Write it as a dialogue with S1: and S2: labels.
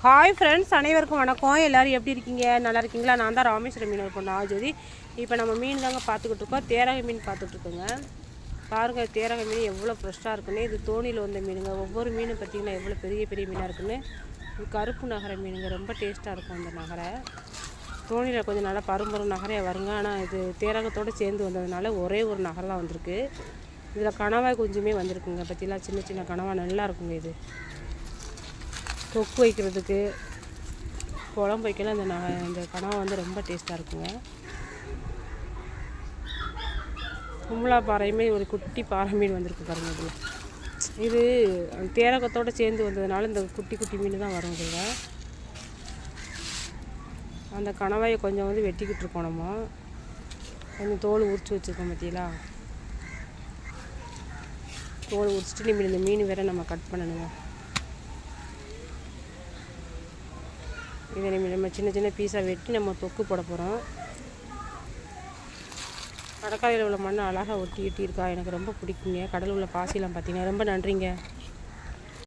S1: Hi friends, அனைவருக்கும் வணக்கம். எல்லோரும் எப்படி இருக்கீங்க? நல்லா இருக்கீங்களா? நான் தான் ராமேஸ்வரம் மீனவர் பொண்ணு ஆஜோதி. இப்போ நம்ம மீன் தாங்க பார்த்துக்கிட்டு இருக்கோம். தேரகை மீன் பார்த்துட்ருக்கோங்க. பாருங்கள், தேரகை மீன் எவ்வளோ ஃப்ரெஷ்ஷாக இருக்குன்னு. இது தோணியில் வந்த மீனுங்க. ஒவ்வொரு மீனும் பார்த்திங்கன்னா எவ்வளோ பெரிய பெரிய மீனாக இருக்குன்னு. இது கருப்பு நகரை மீனுங்க. ரொம்ப டேஸ்ட்டாக இருக்கும் அந்த நகரை. தோணியில் கொஞ்சம் நல்லா பரும்பரும் நகரையாக வருங்க. ஆனால் இது தேரகத்தோடு சேர்ந்து வந்ததுனால ஒரே ஒரு நகரை தான் வந்திருக்கு. இதில் கணவாய் கொஞ்சமே வந்திருக்குங்க. பற்றிலாம் சின்ன சின்ன கணவாய் நல்லா இருக்குங்க. இது தொக்கு வைக்கிறதுக்கு, குழம்பு வைக்கலாம். இந்த கனவா வந்து ரொம்ப டேஸ்ட்டாக இருக்குங்க. கும்பலா பாறையுமே ஒரு குட்டி பாறை மீன் வந்திருக்கு பாருங்க. இதில் இது தேரகத்தோடு சேர்ந்து வந்ததுனால இந்த குட்டி குட்டி மீன் தான் வரும். இதில் அந்த கணவாயை கொஞ்சம் வந்து வெட்டிக்கிட்டு இருக்கோம். நம்ம கொஞ்சம் தோல் உரிச்சு வச்சுருக்கோம். பார்த்தீங்களா? தோல் உரிச்சிட்டு இந்த மீன் வேறு நம்ம கட் பண்ணணுங்க. இதை நம்ம சின்ன சின்ன பீஸாக வெட்டி நம்ம தொக்கு போட போகிறோம். கடற்கரையில் உள்ள மண் அழகாக ஒட்டி இருக்கா. எனக்கு ரொம்ப பிடிக்குங்க. கடலில் உள்ள பாசிலாம் பார்த்தீங்கன்னா ரொம்ப நன்றிங்க.